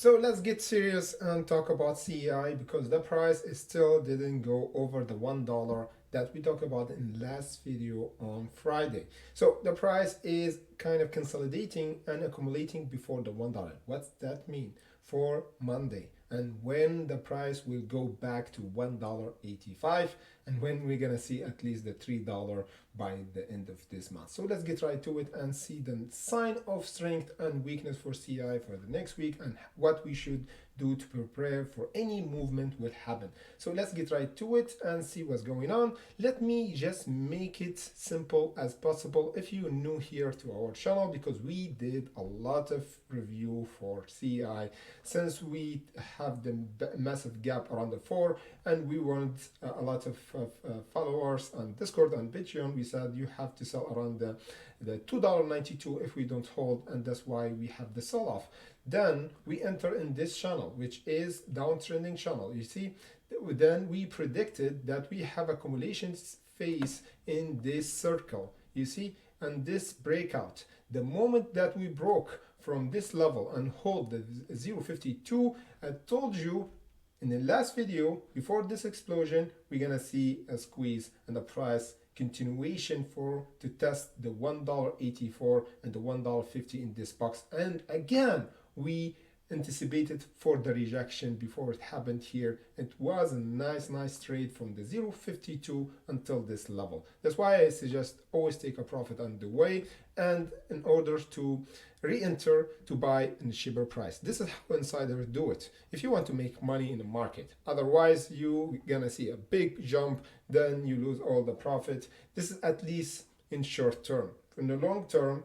So let's get serious and talk about CEI because the price is still didn't go over the $1 that we talked about in last video on Friday. So the price is kind of consolidating and accumulating before the $1. What's that mean for Monday? And when the price will go back to $1.85 and when we're gonna see at least the $3 by the end of this month. So let's get right to it and see the sign of strength and weakness for CI for the next week and what we should do to prepare for any movement will happen. So let's get right to it and see what's going on. Let me just make it simple as possible if you're new here to our channel, because we did a lot of review for CI since we have the massive gap around the 4 and we want a lot of followers on Discord and Patreon. We said you have to sell around the $2.92 if we don't hold, and that's why we have the sell off. Then we enter in this channel, which is downtrending channel. You see, then we predicted that we have accumulation phase in this circle. You see, and this breakout, the moment that we broke from this level and hold the 0.52, I told you in the last video before this explosion, we're gonna see a squeeze and the price continuation to test the $1.84 and the $1.50 in this box. And again, we anticipated for the rejection before it happened here. It was a nice trade from the 0.52 until this level. That's why I suggest always take a profit on the way and in order to re-enter to buy in a cheaper price. This is how insiders do it if you want to make money in the market. Otherwise you're gonna see a big jump, then you lose all the profit. This is at least in short term. In the long term,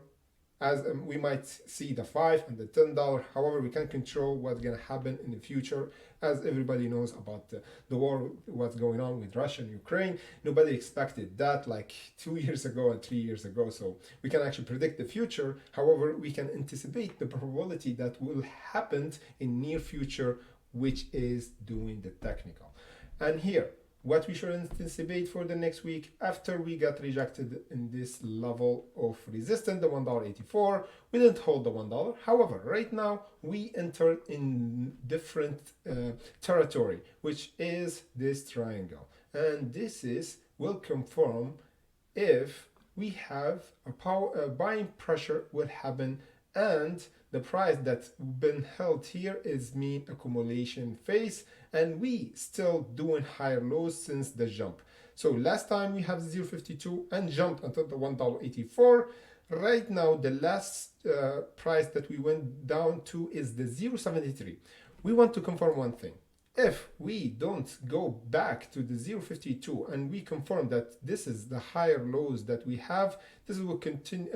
as we might see the $5 and the $10. However, we can control what's going to happen in the future. As everybody knows about the war, what's going on with Russia and Ukraine. Nobody expected that like 2 years ago and 3 years ago. So we can actually predict the future. However, we can anticipate the probability that will happen in near future, which is doing the technical. And here, what we should anticipate for the next week after we got rejected in this level of resistance, the $1.84. We didn't hold the $1. However, right now we entered in different territory, which is this triangle. And this will confirm if we have a buying pressure will happen, and the price that's been held here is mean accumulation phase, and we still doing higher lows since the jump. So last time we have 0.52 and jumped until the $1.84. Right now the last price that we went down to is the 0.73. We want to confirm one thing. If we don't go back to the 0.52 and we confirm that this is the higher lows that we have, this will continue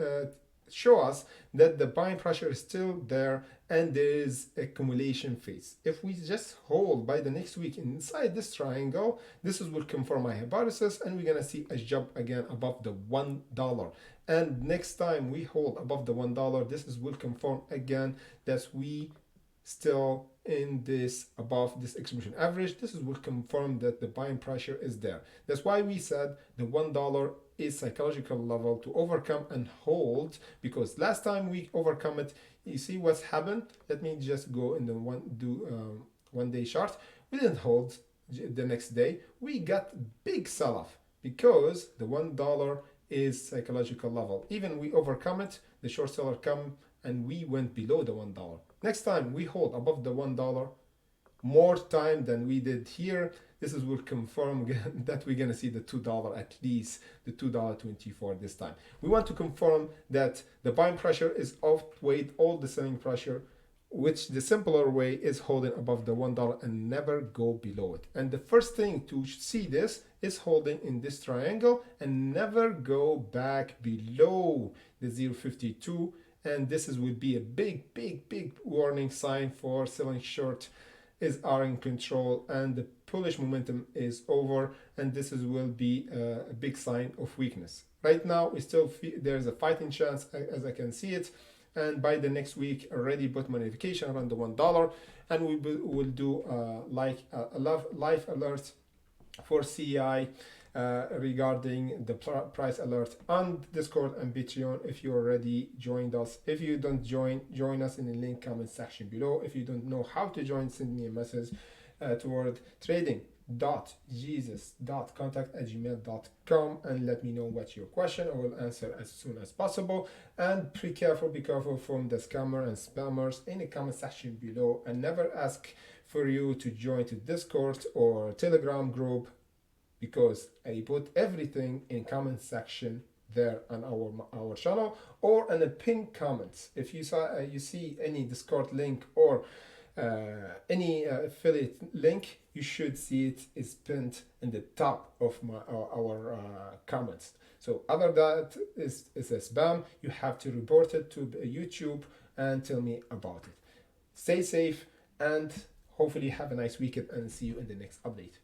show us that the buying pressure is still there and there is accumulation phase. If we just hold by the next week inside this triangle, this will confirm my hypothesis and we're gonna see a jump again above the $1. And next time we hold above the $1, this will confirm again that we still in this above this execution average. This will confirm that the buying pressure is there. That's why we said the $1 is psychological level to overcome and hold, because last time we overcome it, you see what's happened. Let me just go in the one day chart. We didn't hold the next day. We got big sell-off because the $1 is psychological level. Even we overcome it, the short seller come and we went below the $1. Next time we hold above the $1 more time than we did here. This will confirm that we're gonna see the $2 at least, the $2.24 this time. We want to confirm that the buying pressure is outweighed all the selling pressure, which the simpler way is holding above the $1 and never go below it. And the first thing to see this is holding in this triangle and never go back below the 0.52. And this will be a big warning sign for selling short are in control and the bullish momentum is over, and this will be a big sign of weakness. Right now we still feel there's a fighting chance as I can see it, and by the next week already put my notification around the $1, and we will do live alert for CEI regarding the price alert on Discord and Patreon if you already joined us. If you don't join us in the link comment section below. If you don't know how to join, send me a message toward trading.jesus.contact@gmail.com and let me know what's your question. I will answer as soon as possible. And be careful from the scammer and spammers in the comment section below, and never ask for you to join to Discord or Telegram group, because I put everything in comment section there on our channel or in the pinned comments. If you see any Discord link or any affiliate link, you should see it is pinned in the top of our comments. So other that is a spam, you have to report it to YouTube and tell me about it. Stay safe and hopefully have a nice weekend, and see you in the next update.